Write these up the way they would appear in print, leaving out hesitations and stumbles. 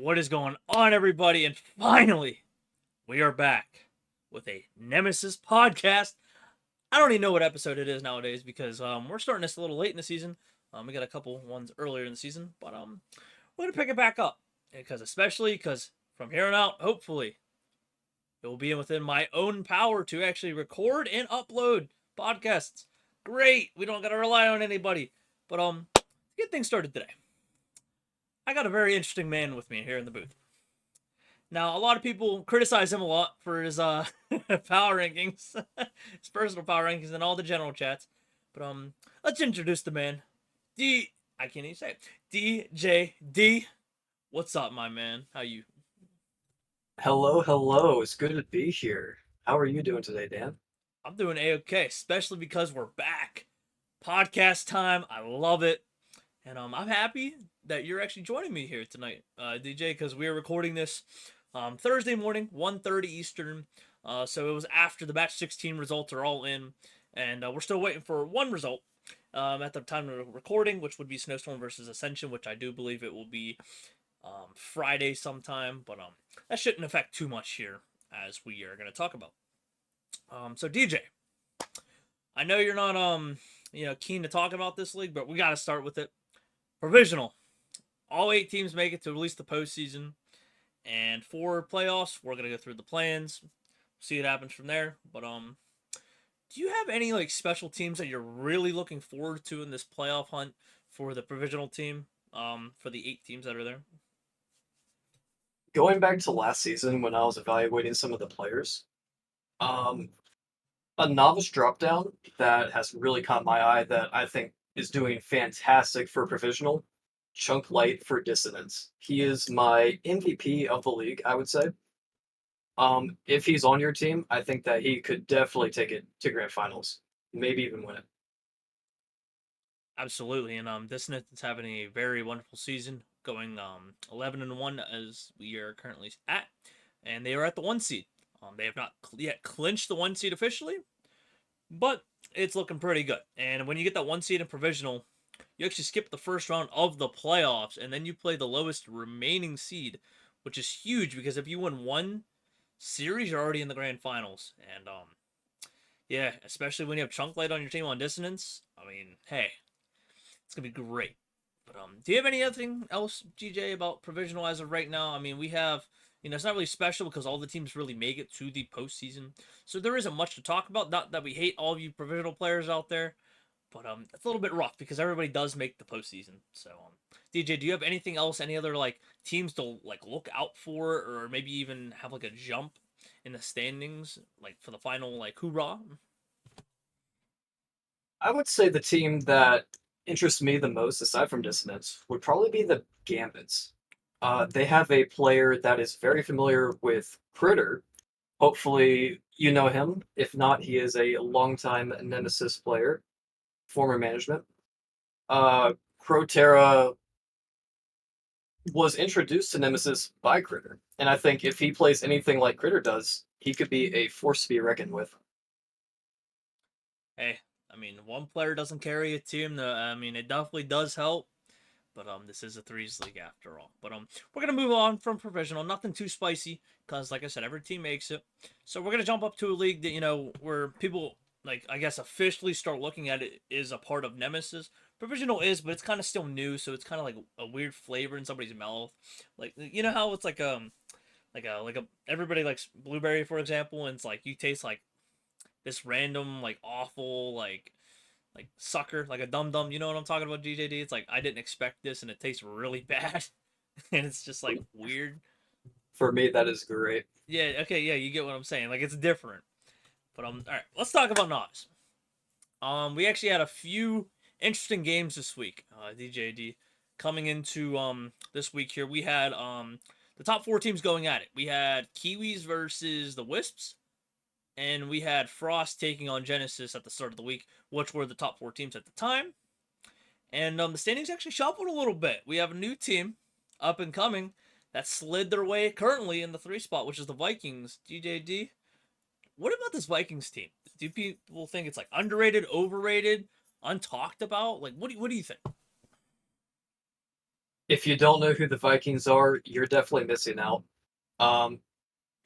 What is going on, everybody? And finally, we are back with a Nemesis podcast. I don't even know what episode it is nowadays because we're starting this a little late in the season. We got a couple ones earlier in the season, but we're gonna pick it back up because from here on out, hopefully, it will be within my own power to actually record and upload podcasts. Great, we don't gotta rely on anybody. But to get things started today, I got a very interesting man with me here in the booth. Now, a lot of people criticize him a lot for his power rankings, his personal power rankings, and all the general chats. But let's introduce the man, I can't even say it. DJD. What's up, my man? How you? Hello, hello. It's good to be here. How are you doing today, Dan? I'm doing a-okay, especially because we're back. Podcast time. I love it, and I'm happy that you're actually joining me here tonight, DJ, because we are recording this Thursday morning, 1:30 Eastern. So it was after the match 16 results are all in, and we're still waiting for one result at the time of recording, which would be Snowstorm versus Ascension, which I do believe it will be Friday sometime, but that shouldn't affect too much here as we are going to talk about. So DJ, I know you're not keen to talk about this league, but we got to start with it. Provisional. All 8 teams make it to at least the postseason. And for playoffs, we're gonna go through the plans, see what happens from there. But do you have any like special teams that you're really looking forward to in this playoff hunt for the provisional team? For the 8 teams that are there. Going back to last season when I was evaluating some of the players, um, a novice dropdown that has really caught my eye that I think is doing fantastic for provisional, Chunk Light for Dissonance. He is my MVP of the league, I would say. If he's on your team, I think that he could definitely take it to grand finals, maybe even win it. Absolutely, and Dissonance is having a very wonderful season, going 11-1 as we are currently at, and they are at the 1 seed. They have not yet clinched the 1 seed officially, but it's looking pretty good. And when you get that 1 seed in provisional, you actually skip the first round of the playoffs, and then you play the lowest remaining seed, which is huge because if you win one series, you're already in the grand finals. And yeah, especially when you have Chunk Light on your team on Dissonance. I mean, hey, it's gonna be great. But do you have anything else, GJ, about provisional as of right now? I mean, we have, it's not really special because all the teams really make it to the postseason, so there isn't much to talk about. Not that we hate all of you provisional players out there, but it's a little bit rough because everybody does make the postseason. So DJ, do you have anything else? Any other like teams to like look out for, or maybe even have like a jump in the standings, like for the final like hoorah? I would say the team that interests me the most, aside from Dissonance, would probably be the Gambits. They have a player that is very familiar with Critter. Hopefully, you know him. If not, he is a longtime Nemesis player, former management. Crotera was introduced to Nemesis by Critter, and I think if he plays anything like Critter does, he could be a force to be reckoned with. Hey, I mean, one player doesn't carry a team. I mean, it definitely does help. But this is a threes league after all. But we're gonna move on from provisional. Nothing too spicy, because like I said, every team makes it. So we're gonna jump up to a league that where people like I guess officially start looking at it is a part of Nemesis. Provisional is, but it's kind of still new, so it's kind of like a weird flavor in somebody's mouth. Like you know how it's like a everybody likes blueberry for example, and it's like you taste like this random like awful like sucker, like a dum dum. You know what I'm talking about, DJD? It's like I didn't expect this, and it tastes really bad, and it's just like weird. For me, that is great. Yeah, okay, yeah, you get what I'm saying. Like it's different. But all right, let's talk about Nas. We actually had a few interesting games this week, DJD. Coming into this week here, we had the top 4 teams going at it. We had Kiwis versus the Wisps, and we had Frost taking on Genesis at the start of the week, which were the top 4 teams at the time. And the standings actually shuffled a little bit. We have a new team up and coming that slid their way currently in the 3 spot, which is the Vikings. DJD, what about this Vikings team? Do people think it's like underrated, overrated, untalked about? Like, what do you think? If you don't know who the Vikings are, you're definitely missing out. Um,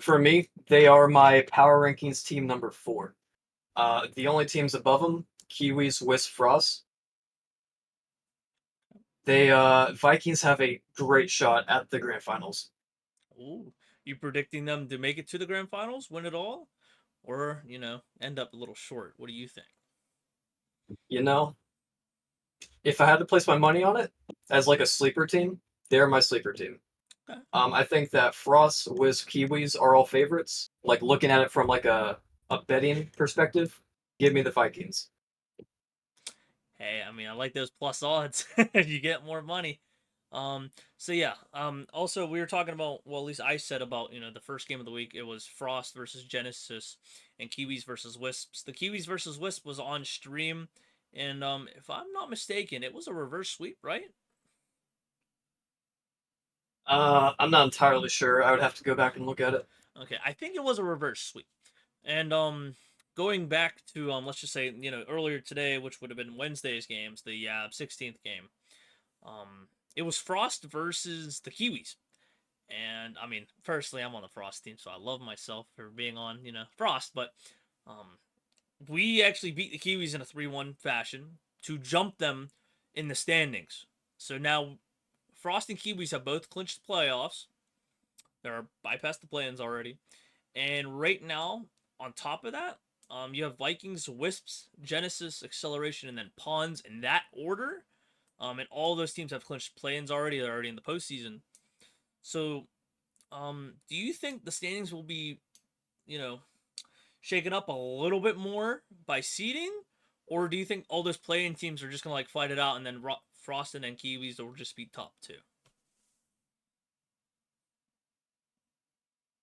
for me, they are my power rankings team number 4. The only teams above them, Kiwis, Wisp, Frost. They Vikings have a great shot at the grand finals. Ooh, you predicting them to make it to the grand finals, win it all, or end up a little short? What do you think? You know, if I had to place my money on it as like a sleeper team, they're my sleeper team. Okay. I think that Frost, Wisp, Kiwis are all favorites. Like looking at it from like a betting perspective, give me the Vikings. Hey, I mean, I like those plus odds. You get more money. So yeah. Also, we were talking about. Well, at least I said about the first game of the week. It was Frost versus Genesis, and Kiwis versus Wisps. The Kiwis versus Wisp was on stream, and if I'm not mistaken, it was a reverse sweep, right? I'm not entirely sure. I would have to go back and look at it. Okay, I think it was a reverse sweep. And going back to let's just say earlier today, which would have been Wednesday's games, the 16th game. It was Frost versus the Kiwis. And I mean, personally, I'm on the Frost team, so I love myself for being on, Frost. But um, we actually beat the Kiwis in a 3-1 fashion to jump them in the standings. So now Frost and Kiwis have both clinched the playoffs. They're bypassed the play-ins already. And right now, on top of that, you have Vikings, Wisps, Genesis, Acceleration, and then Pawns in that order. And all those teams have clinched play-ins already. They're already in the postseason. So, do you think the standings will be, you know, shaken up a little bit more by seeding, or do you think all those play-in teams are just gonna like fight it out, and then Frost and then Kiwis will just be top two?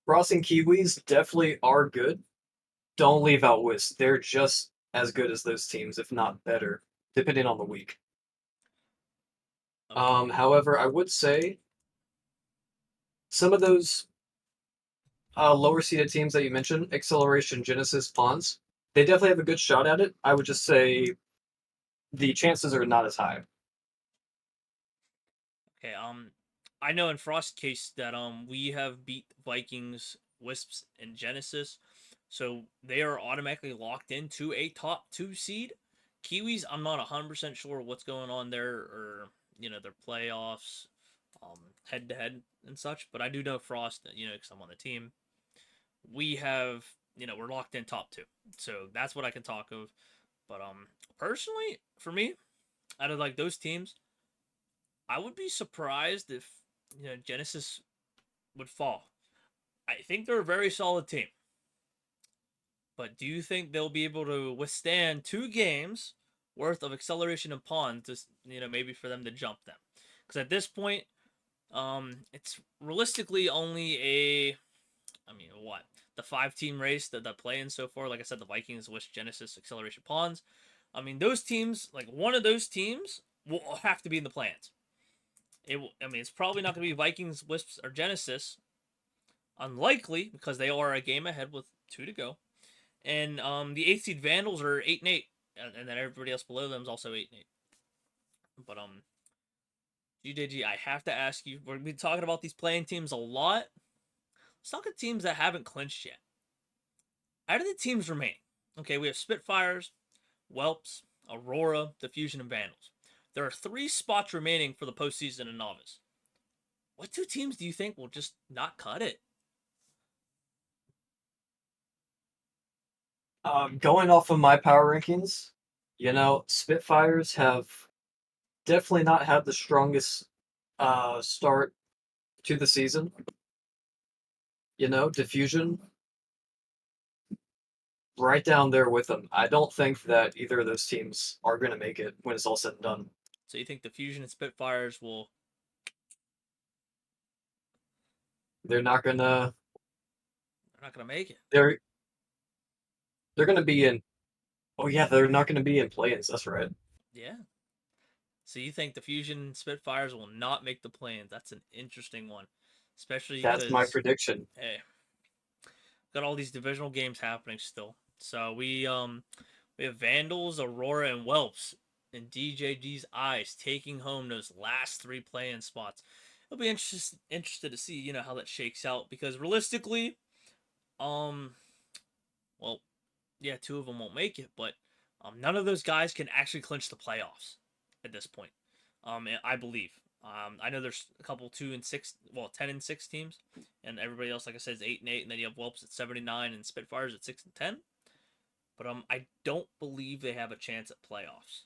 Frost and Kiwis definitely are good. Don't leave out Wisp. They're just as good as those teams, if not better, depending on the week. Okay. However, I would say some of those lower seeded teams that you mentioned, Acceleration, Genesis, Pawns, they definitely have a good shot at it. I would just say the chances are not as high. Okay. I know in Frost case that we have beat Vikings, Wisps, and Genesis, so they are automatically locked into a top two seed. Kiwis, I'm not 100% sure what's going on there, or their playoffs, head to head and such. But I do know Frost, because I'm on the team. We have, we're locked in top two, so that's what I can talk of. But personally, for me, out of like those teams, I would be surprised if Genesis would fall. I think they're a very solid team, but do you think they'll be able to withstand 2 games worth of acceleration and pawn to maybe for them to jump them? Because at this point, it's realistically only I mean what the 5 team race that play in so far. Like I said, the Vikings, Wish, Genesis, acceleration, pawns. I mean those teams, like one of those teams will have to be in the plans. I mean, it's probably not going to be Vikings, Wisps, or Genesis. Unlikely because they are a game ahead with 2 to go. And the 8th seed Vandals are 8-8, and then everybody else below them is also 8-8. But GJG, I have to ask you. We're gonna be talking about these playing teams a lot. Let's talk about teams that haven't clinched yet. Out of the teams remaining, okay, we have Spitfires, Whelps, Aurora, Diffusion, and Vandals. There are 3 spots remaining for the postseason and novice. What 2 teams do you think will just not cut it? Going off of my power rankings, Spitfires have definitely not had the strongest start to the season. Diffusion right down there with them. I don't think that either of those teams are going to make it when it's all said and done. So you think Diffusion and Spitfires will? They're not gonna. They're not gonna make it. They're they're gonna be in. Oh yeah, they're not gonna be in play-ins. That's right. Yeah. So you think the Fusion Spitfires will not make the plans? That's an interesting one, especially That's my because prediction. hey, got all these divisional games happening still. So we have Vandals, Aurora, and Whelps. in DJD's eyes, taking home those last three play-in spots. It'll be interested to see, how that shakes out because realistically, um, well, yeah, two of them won't make it, but none of those guys can actually clinch the playoffs at this point. I believe. I know there's a couple 2-6, well, 10-6 teams, and everybody else, like I said, is 8-8, and then you have Whelps at 79 and Spitfires at 6-10. But I don't believe they have a chance at playoffs.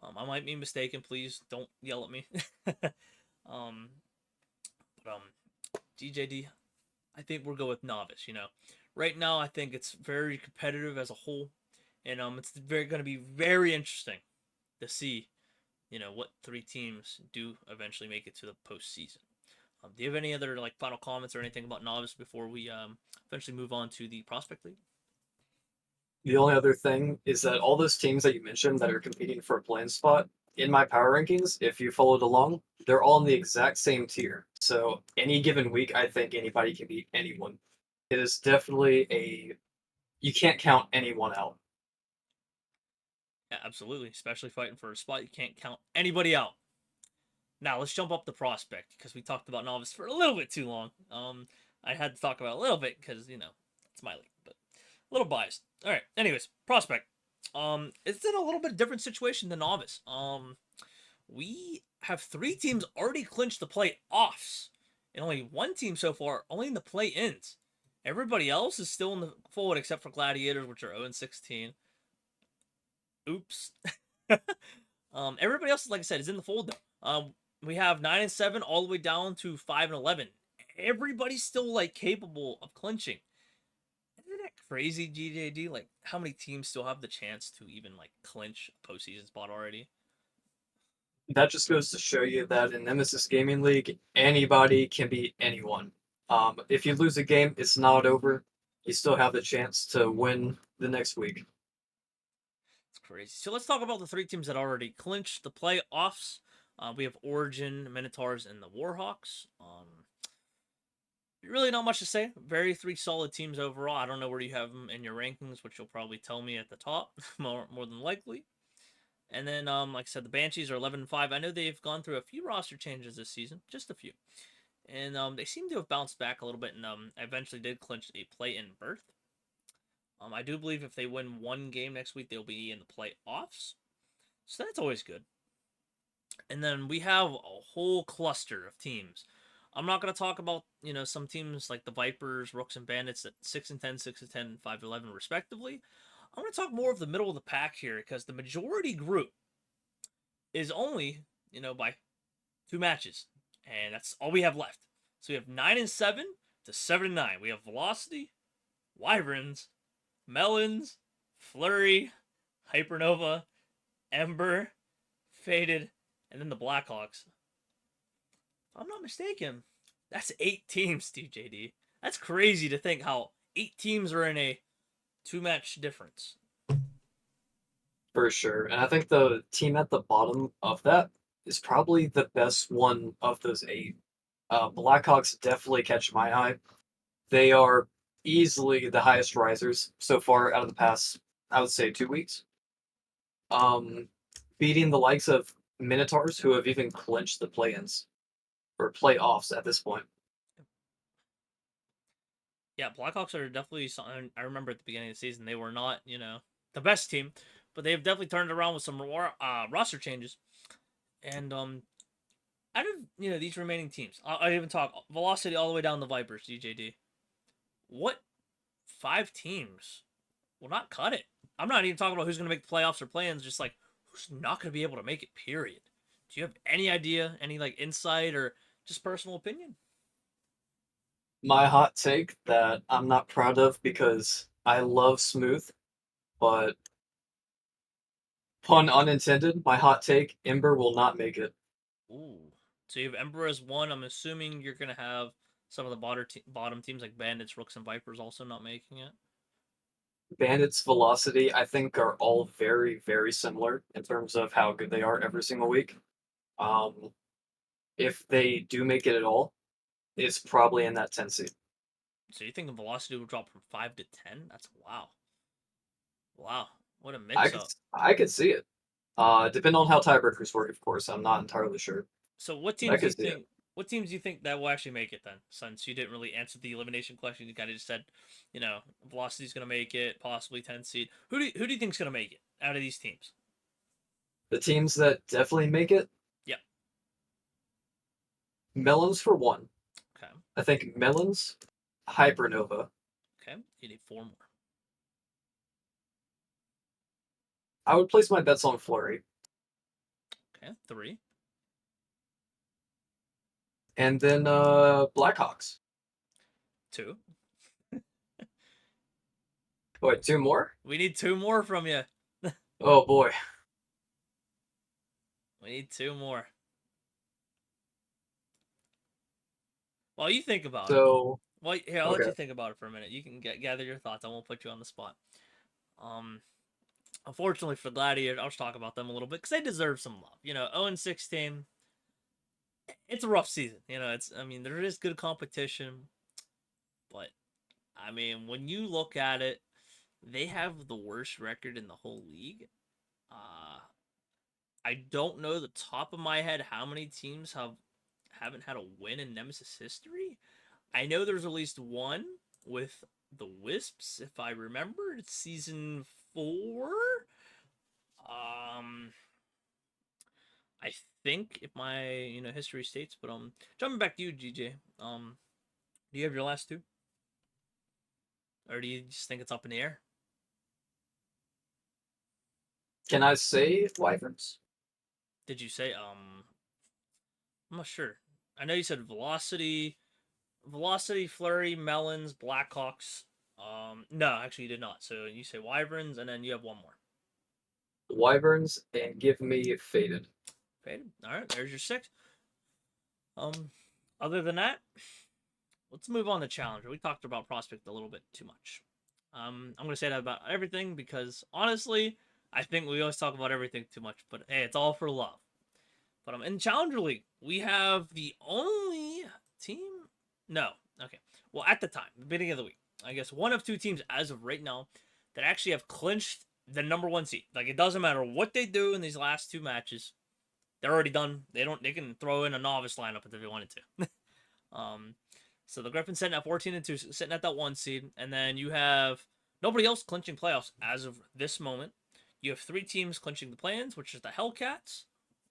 I might be mistaken. Please don't yell at me. um, but DJD, I think we'll go with novice. Right now I think it's very competitive as a whole, and it's very going to be very interesting to see, what three teams do eventually make it to the postseason. Do you have any other like final comments or anything about novice before we eventually move on to the prospect league? The only other thing is that all those teams that you mentioned that are competing for a playing spot in my power rankings, if you followed along, they're all in the exact same tier. So any given week, I think anybody can beat anyone. It is definitely you can't count anyone out. Yeah, absolutely. Especially fighting for a spot, you can't count anybody out. Now let's jump up the prospect because we talked about novice for a little bit too long. I had to talk about a little bit because it's my league, but a little biased. All right. Anyways, prospect. It's in a little bit different situation than novice. We have three teams already clinched the playoffs, and only one team so far only in the play-ins. Everybody else is still in the fold except for Gladiators, which are 0-16. Oops. Everybody else, like I said, is in the fold though. We have 9-7 all the way down to 5-11. Everybody's still like capable of clinching. Isn't that crazy, GJD? Like, how many teams still have the chance to even like clinch a postseason spot already? That just goes to show you that in Nemesis Gaming League, anybody can beat anyone. If you lose a game, it's not over. You still have the chance to win the next week. It's crazy. So let's talk about the three teams that already clinched the playoffs. We have Origin, Minotaurs, and the Warhawks. Really not much to say. Very three solid teams overall. I don't know where you have them in your rankings, which you'll probably tell me at the top, more than likely. And then, like I said, the Banshees are 11-5. I know they've gone through a few roster changes this season, just a few, and they seem to have bounced back a little bit, and eventually did clinch a play-in berth. I do believe if they win one game next week, they'll be in the playoffs, so that's always good. And then we have a whole cluster of teams. I'm not going to talk about some teams like the Vipers, Rooks, and Bandits at 6-10, 6-10, 5-11 respectively. I'm going to talk more of the middle of the pack here because the majority group is only by two matches, and that's all we have left. So we have 9-7 to 7-9. We have Velocity, Wyverns, Melons, Flurry, Hypernova, Ember, Faded, and then the Blackhawks. If I'm not mistaken, that's 8 teams, DJD. That's crazy to think how 8 teams are in a two-match difference. For sure. And I think the team at the bottom of that is probably the best one of those eight. Blackhawks definitely catch my eye. They are easily the highest risers so far out of the past, I would say, 2 weeks. Um, Beating the likes of Minotaurs, who have even clinched the play-ins or playoffs at this point. Yeah, Blackhawks are definitely something. I remember at the beginning of the season, they were not, the best team, but they've definitely turned around with some roster changes. And out of these remaining teams, I even talk Velocity all the way down the Vipers, DJD. What 5 teams will not cut it? I'm not even talking about who's going to make the playoffs or plans. Just like who's not going to be able to make it. Period. Do you have any idea, any like insight, or just personal opinion? My hot take that I'm not proud of because I love Smooth, but pun unintended, my hot take, Ember will not make it. Ooh. So you have Emperor as one. I'm assuming you're gonna have some of the bottom teams like Bandits, Rooks, and Vipers also not making it. Bandits' velocity, I think, are all very, very similar in terms of how good they are every single week. Um, if they do make it at all, it's probably in that 10 seed. So you think the velocity will drop from 5 to 10? That's wow. Wow. What a I mix could, up. I could see it. Depending on how tiebreakers work, of course, I'm not entirely sure. So what But I teams do you could see it. think? What teams do you think that will actually make it then? Since you didn't really answer the elimination question, you kind of just said, Velocity's gonna make it, possibly 10 seed. Who do you think's gonna make it out of these teams? The teams that definitely make it, Yeah. Melons for one. Okay. I think Melons, Hypernova. Okay. You need four more. I would place my bets on Flurry. Okay. Three. And then Blackhawks. Two. Wait, two more? We need two more from you. Oh boy. We need two more. While you think about it. So Well, here I'll let okay. you think about it for a minute. You can gather your thoughts. I won't put you on the spot. Um, Unfortunately for Gladiators, I'll just talk about them a little bit because they deserve some love. 0-16. It's a rough season. There is good competition, but when you look at it, they have the worst record in the whole league. I don't know the top of my head how many teams haven't had a win in Nemesis history. I know there's at least one with the Wisps, if I remember. It's season 4. Um, I think if my history states, but jumping back to you, GJ. Do you have your last two, or do you just think it's up in the air? Can I say Wyverns? Did you say I'm not sure. I know you said Velocity, Flurry, Melons, Blackhawks. No, actually you did not. So you say Wyverns, and then you have one more. Wyverns and give me Faded. Faded. All right, there's your 6. Um, Other than that, let's move on to Challenger. We talked about Prospect a little bit too much. I'm gonna say that about everything because honestly, I think we always talk about everything too much. But hey, it's all for love. But in Challenger League, we have the only team. No, okay. Well, at the time, the beginning of the week, I guess one of two teams as of right now that actually have clinched the number 1 seed. Like it doesn't matter what they do in these last 2 matches, they're already done. They can throw in a novice lineup if they wanted to. um, so the Griffins sitting at 14-2, sitting at that 1 seed, and then you have nobody else clinching playoffs as of this moment. You have 3 teams clinching the play-ins, which is the Hellcats,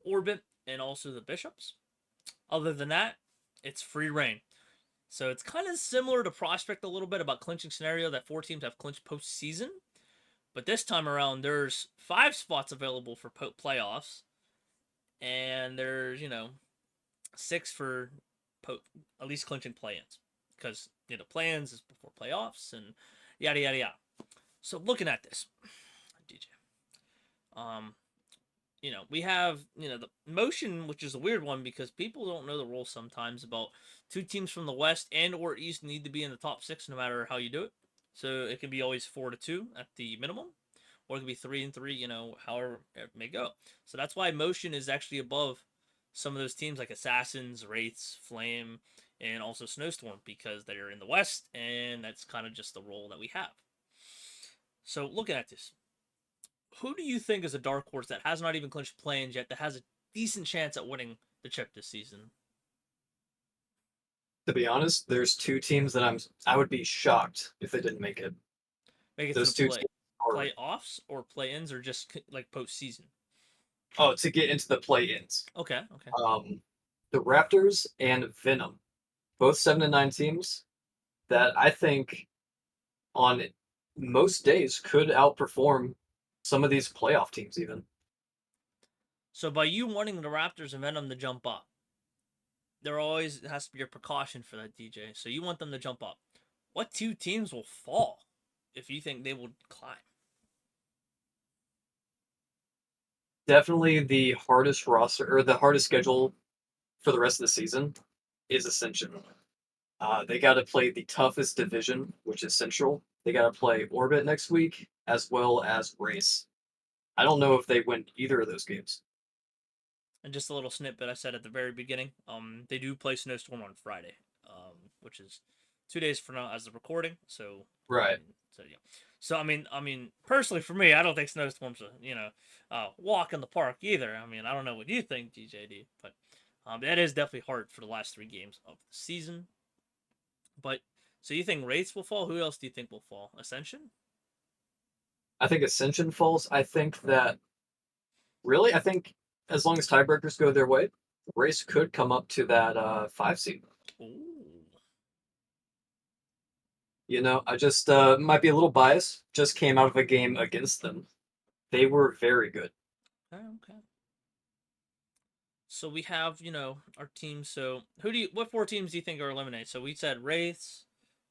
Orbit, and also the Bishops. Other than that, it's free reign. So it's kind of similar to Prospect a little bit about clinching scenario that 4 teams have clinched postseason. But this time around, there's 5 spots available for playoffs, and there's 6 for at least clinching play-ins, because play-ins is before playoffs and yada yada yada. So looking at this, DJ, um, we have the motion, which is a weird one because people don't know the rules sometimes about 2 teams from the West and or East need to be in the top 6 no matter how you do it. So it can be always 4-2 at the minimum, or it could be 3-3, however it may go. So that's why motion is actually above some of those teams like Assassins, Wraiths, Flame, and also Snowstorm because they're in the West, and that's kind of just the role that we have. So looking at this, who do you think is a dark horse that has not even clinched play-ins yet that has a decent chance at winning the chip this season? To be honest, there's two teams that I would be shocked if they didn't make it. Make it to the Those two teams are playoffs or play-ins or just like postseason? to get into the play-ins. Okay, okay. The Raptors and Venom, both 7-9 teams that I think on most days could outperform some of these playoff teams even. So by you wanting the Raptors and Venom to jump up, there always has to be a precaution for that, DJ. So you want them to jump up. What 2 teams will fall if you think they will climb? Definitely the hardest roster or the hardest schedule for the rest of the season is Ascension. They got to play the toughest division, which is Central. They got to play Orbit next week, as well as Race. I don't know if they win either of those games. And just a little snippet I said at the very beginning. They do play Snowstorm on Friday, which is 2 days from now as the recording. So Right. so yeah. So I mean, personally for me, I don't think snowstorms are walk in the park either. I mean, I don't know what you think, DJD, but that is definitely hard for the last 3 games of the season. But so you think Wraiths will fall? Who else do you think will fall? Ascension? I think Ascension falls. I think that really, I think as long as tiebreakers go their way, Race could come up to that 5 seed. Ooh. I just might be a little biased. Just came out of a game against them. They were very good. Okay, okay. So we have, our team. So what 4 teams do you think are eliminated? So we said Wraiths.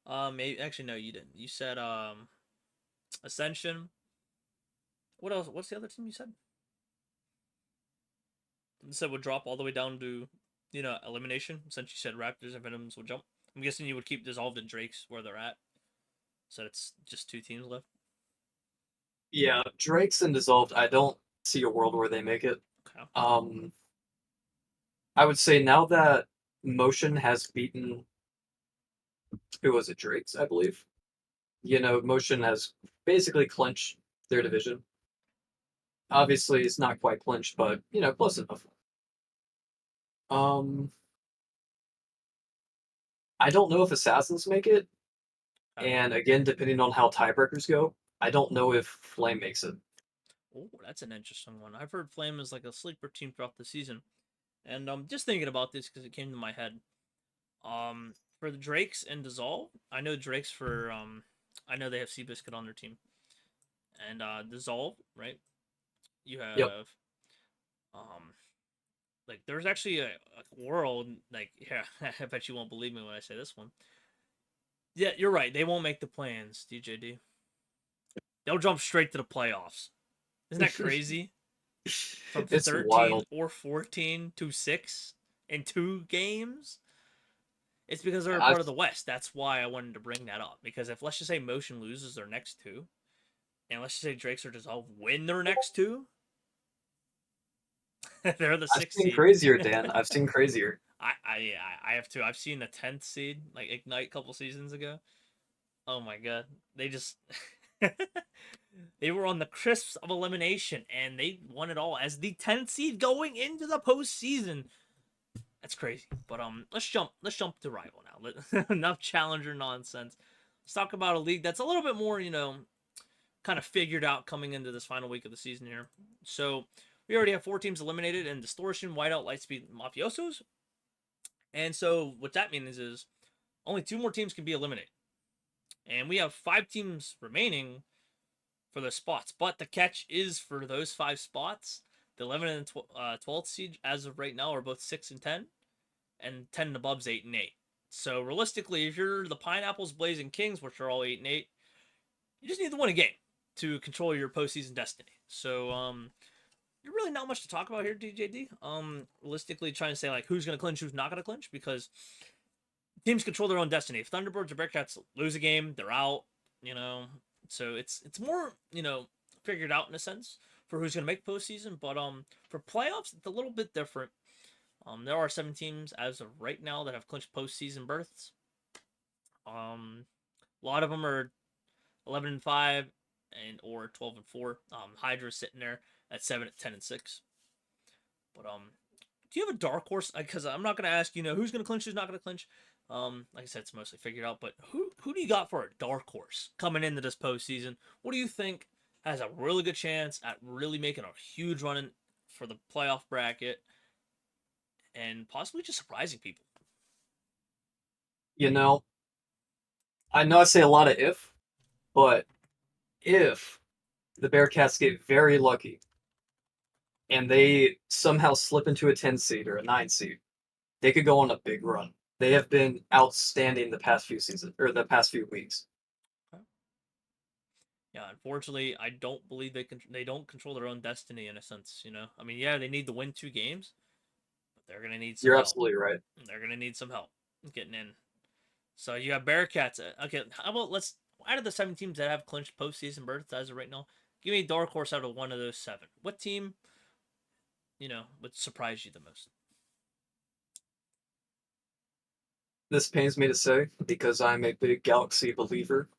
Maybe actually no, you didn't. You said Ascension. What else? What's the other team you said? You said would drop all the way down to, elimination. Since you said Raptors and Venoms would jump. I'm guessing you would keep Dissolved and Drakes where they're at. So it's just 2 teams left. Yeah, Drake's and Dissolved. I don't see a world where they make it. Okay. Um, I would say now that Motion has beaten, who was it, Drake's, I believe. Motion has basically clinched their division. Obviously, it's not quite clinched, but close enough. Um, I don't know if Assassins make it, Okay. and again, depending on how tiebreakers go, I don't know if Flame makes it. Oh, that's an interesting one. I've heard Flame is like a sleeper team throughout the season, and just thinking about this because it came to my head. For the Drakes and Dissolve, I know Drakes for I know they have Seabiscuit on their team, and Dissolve, right? You Yep. have um like there's actually a world like yeah, I bet you won't believe me when I say this one. Yeah, you're right. They won't make the plans, DJD. They'll jump straight to the playoffs. Isn't that crazy? From It's 13 wild. or 14 to 6 in 2 games. It's because they're a I've part of the West. That's why I wanted to bring that up. Because if let's just say Motion loses their next 2, and let's just say Drakes or Dissolve win their next 2, they're the I've sixth seen seed. crazier, Dan. I've seen crazier. I have 2. I've seen the 10th seed like Ignite a couple seasons ago. Oh my god, they just they were on the crisps of elimination and they won it all as the 10th seed going into the postseason. That's crazy. But let's jump to rival now. Enough challenger nonsense. Let's talk about a league that's a little bit more, kind of figured out coming into this final week of the season here. So we already have 4 teams eliminated in Distortion, Whiteout, Lightspeed, and Mafiosos. And so what that means is only 2 more teams can be eliminated. And we have 5 teams remaining for those spots. But the catch is for those 5 spots, the 11 and 12th seed as of right now are both 6 and 10, and 10 and above's 8 and 8. So realistically, if you're the Pineapples, Blazing Kings, which are all 8 and 8, you just need to win a game to control your postseason destiny. So you're really not much to talk about here, DJD. Realistically, trying to say like who's going to clinch, who's not going to clinch, because teams control their own destiny. If Thunderbirds or Bearcats lose a game, they're out. You know, so it's more figured out in a sense for who's going to make postseason. But for playoffs, it's a little bit different. There are 7 teams as of right now that have clinched postseason berths. A lot of them are 11 and 5 and or 12 and 4. Hydra's sitting there at 7 at 10 and 6. But do you have a dark horse? Because I'm not gonna ask who's gonna clinch, who's not gonna clinch. Like I said, it's mostly figured out. But who do you got for a dark horse coming into this postseason? What do you think has a really good chance at really making a huge run in for the playoff bracket and possibly just surprising people? You know, I know I say a lot of if, but if the Bearcats get very lucky and they somehow slip into a 10 seed or a 9 seed, they could go on a big run. They have been outstanding the past few seasons or the past few weeks. Yeah, unfortunately, I don't believe they don't control their own destiny in a sense. I mean, yeah, they need to win 2 games, but they're gonna need some You're help. absolutely right. They're gonna need some help getting in. So you have Bearcats. Okay, how about let's out of the 7 teams that have clinched postseason berths as of right now, give me a dark horse out of one of those 7. What team would surprise you the most? This pains me to say because I'm a big Galaxy believer,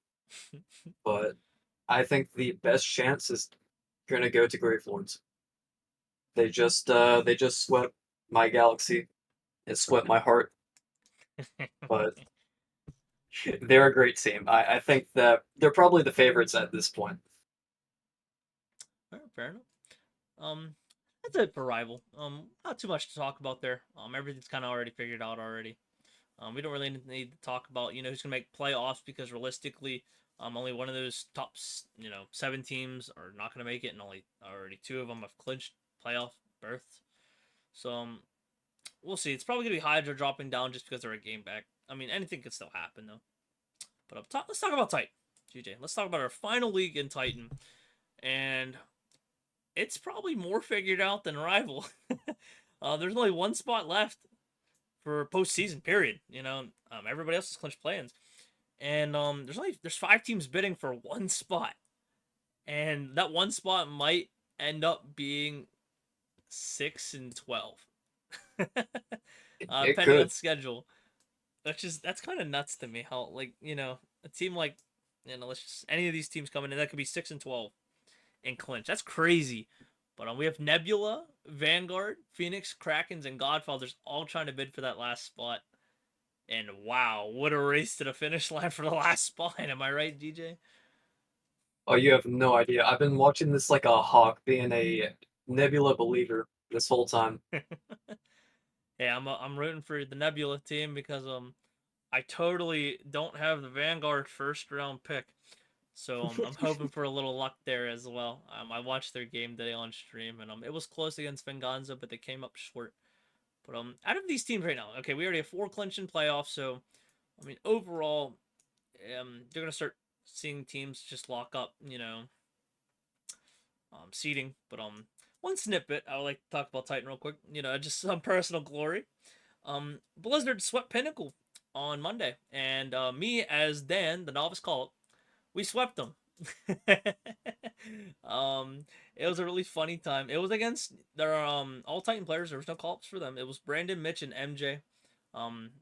but I think the best chance is gonna go to Gravelords. They just swept my galaxy. It swept my heart, but they're a great team. I think that they're probably the favorites at this point. Alright, fair enough. That's it for rival. Not too much to talk about there. Everything's kind of already figured out already. We don't really need to talk about who's gonna make playoffs because realistically, only one of those top 7 teams are not gonna make it, and only already 2 of them have clinched playoff berths. So we'll see. It's probably gonna be Hydra dropping down just because they're a game back. I mean, anything could still happen though. But let's talk about Titan, GJ. Let's talk about our final league in Titan, and it's probably more figured out than rival. There's only one spot left for postseason. Period. Everybody else has clinched plans, and there's 5 teams bidding for one spot, and that one spot might end up being 6-12, It depending on could. schedule. That's kind of nuts to me. How a team like let's just any of these teams coming in that could be 6-12 and clinch. That's crazy. But we have Nebula, Vanguard, Phoenix, Krakens, and Godfathers all trying to bid for that last spot. And wow, what a race to the finish line for the last spot. Am I right, DJ? Oh, you have no idea. I've been watching this like a hawk, being a Nebula believer this whole time. Hey, I'm rooting for the Nebula team because I totally don't have the Vanguard first round pick. So I'm hoping for a little luck there as well. I watched their game today on stream, and it was close against Venganza, but they came up short. But out of these teams right now, okay, we already have 4 clinch in playoffs. So I mean, overall, they're gonna start seeing teams just lock up, seeding. But one snippet I would like to talk about Titan real quick. Just some personal glory. Blizzard swept Pinnacle on Monday, and me as Dan, the novice call-up, we swept them. It was a really funny time. It was against their all Titan players. There was no call-ups for them. It was Brandon, Mitch, and MJ.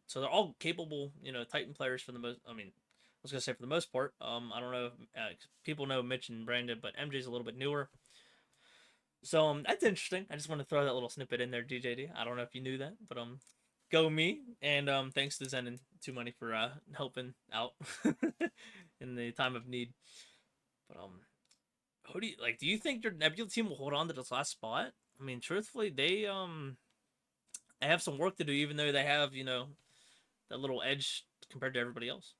So they're all capable, Titan players for the most. I mean, I was gonna say for the most part. I don't know if people know Mitch and Brandon, but MJ's a little bit newer. So that's interesting. I just want to throw that little snippet in there, DJD. I don't know if you knew that, but go me, and thanks to Zen and Too Money for helping out in the time of need. But who do you like? Do you think your Nebula team will hold on to this last spot? I mean, truthfully, they have some work to do, even though they have that little edge compared to everybody else.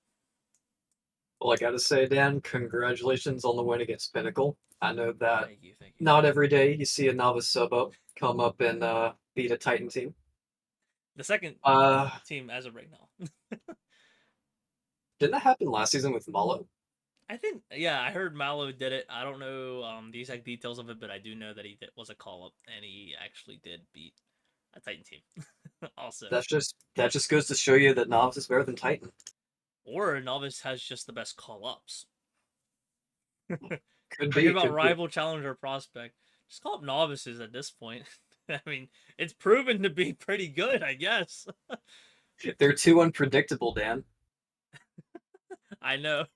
Well, I gotta say, Dan, congratulations on the win against Pinnacle. I know that Thank you, thank you. not every day you see a novice sub up come up and beat a Titan team. The second Uh, team as of right now. didn't that happen last season with Malo? I think, yeah, I heard Mallow did it. I don't know the exact details of it, but I do know that was a call up and he actually did beat a Titan team. Also, That just goes to show you that novice is better than Titan. or Novice has just the best call ups. Could Forget be, about could be. rival, challenger, prospect. Just call up novices at this point. I mean, it's proven to be pretty good, I guess. They're too unpredictable, Dan. I know,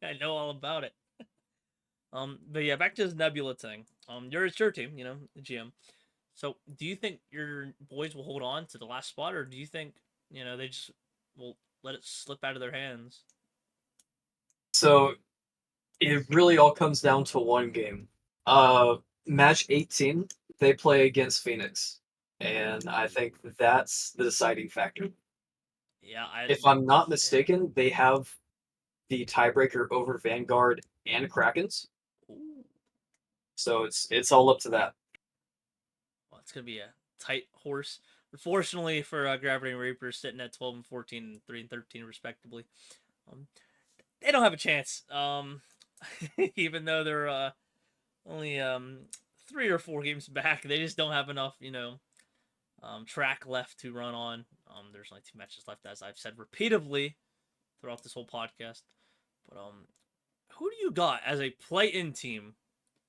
I know all about it. But yeah, back to this Nebula thing. It's your team, the GM. So, do you think your boys will hold on to the last spot, or do you think they just will let it slip out of their hands? So it really all comes down to one game. Match 18, they play against Phoenix, and I think that's the deciding factor. Yeah, If I'm not yeah. mistaken, they have the tiebreaker over Vanguard and Krakens, Ooh. so it's all up to that. Well, it's gonna be a tight horse. Unfortunately for Gravity and Reaper, sitting at 12 and 14, and 3 and 13 respectively, um, they don't have a chance. Even though they're only 3 or 4 games back, they just don't have enough, track left to run on. There's only 2 matches left, as I've said repeatedly throughout this whole podcast. But who do you got as a play-in team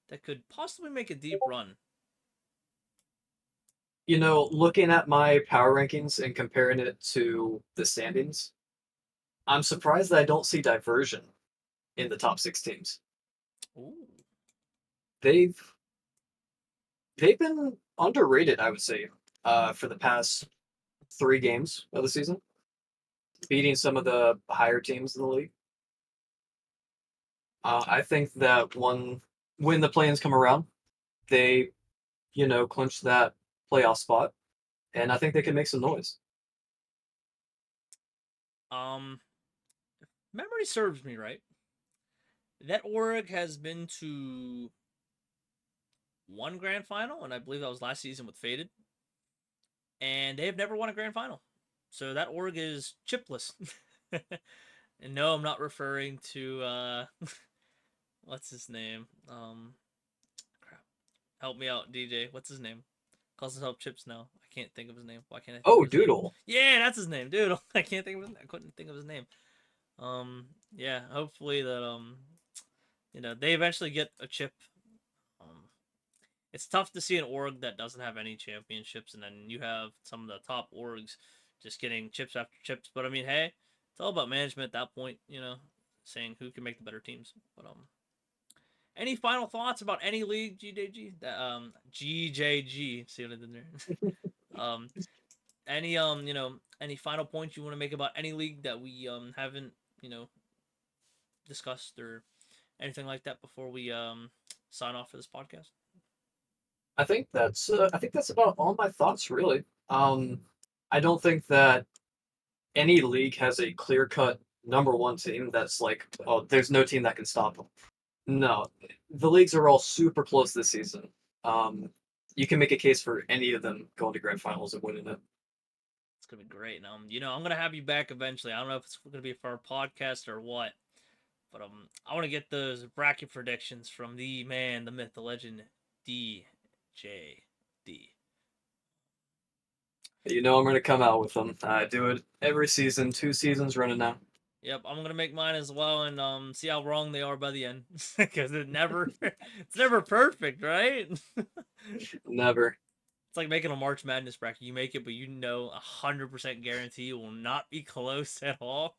that could possibly make a deep run? Looking at my power rankings and comparing it to the standings, I'm surprised that I don't see diversion in the top 6 teams. Ooh. They've been underrated, I would say, for the past 3 games of the season, beating some of the higher teams in the league. I think that when the plans come around, they clinch that playoff spot, and I think they can make some noise. Um, memory serves me right. That org has been to one grand final, and I believe that was last season with Faded, and they have never won a grand final. So that org is chipless. And no, I'm not referring to what's his name? Crap. Help me out, DJ. What's his name? Calls himself Chips now. I can't think of his name. Why can't I think of Oh, his name? Doodle. Yeah, that's his name, Doodle. I can't think of his. I couldn't think of his name. Yeah. Hopefully that they eventually get a chip. Um, it's tough to see an org that doesn't have any championships, and then you have some of the top orgs just getting chips after chips. But I mean, hey, it's all about management at that point. Saying who can make the better teams. But any final thoughts about any league, GJG? GJG. See what I did there? um, any final points you want to make about any league that we haven't discussed or anything like that before we sign off for this podcast? I think that's about all my thoughts really. I don't think that any league has a clear cut number one team that's like, oh, there's no team that can stop them. No, the leagues are all super close this season. Um, you can make a case for any of them going to grand finals and winning it. It's gonna be great. I'm gonna have you back eventually. I don't know if it's gonna be for our podcast or what, but I want to get those bracket predictions from the man, the myth, the legend, DJD. You know I'm going to come out with them. I do it every season, 2 seasons running now. Yep, I'm gonna make mine as well, and see how wrong they are by the end, because it's never perfect, right? Never. It's like making a March Madness bracket. You make it, but 100% guarantee it will not be close at all.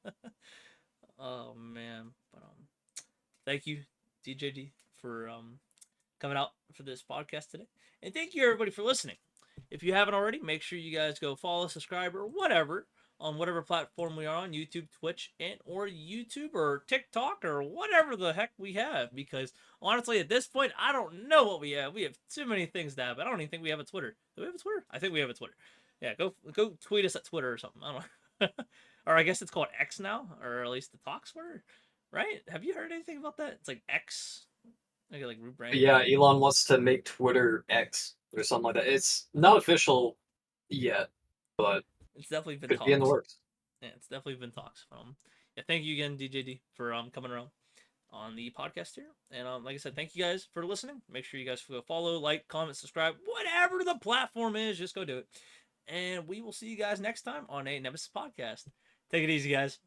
Oh man, but thank you, DJD, for coming out for this podcast today, and thank you everybody for listening. If you haven't already, make sure you guys go follow, subscribe, or whatever on whatever platform we are on, YouTube, Twitch, and or YouTube or TikTok or whatever the heck we have. Because honestly, at this point, I don't know what we have. We have too many things to have. I don't even think we have a Twitter. Do we have a Twitter? I think we have a Twitter. Yeah, go tweet us at Twitter or something. I don't know. Or I guess it's called X now, or at least the talks were. Right? Have you heard anything about that? It's like X, like But rebranding. yeah, Elon wants to make Twitter X or something like that. It's not official yet, but It's definitely been could be in the talks. works. Yeah, it's definitely been talks. Yeah, thank you again, DJD, for coming around on the podcast here. And like I said, thank you guys for listening. Make sure you guys go follow, like, comment, subscribe, whatever the platform is, just go do it. And we will see you guys next time on a Nemesis podcast. Take it easy, guys.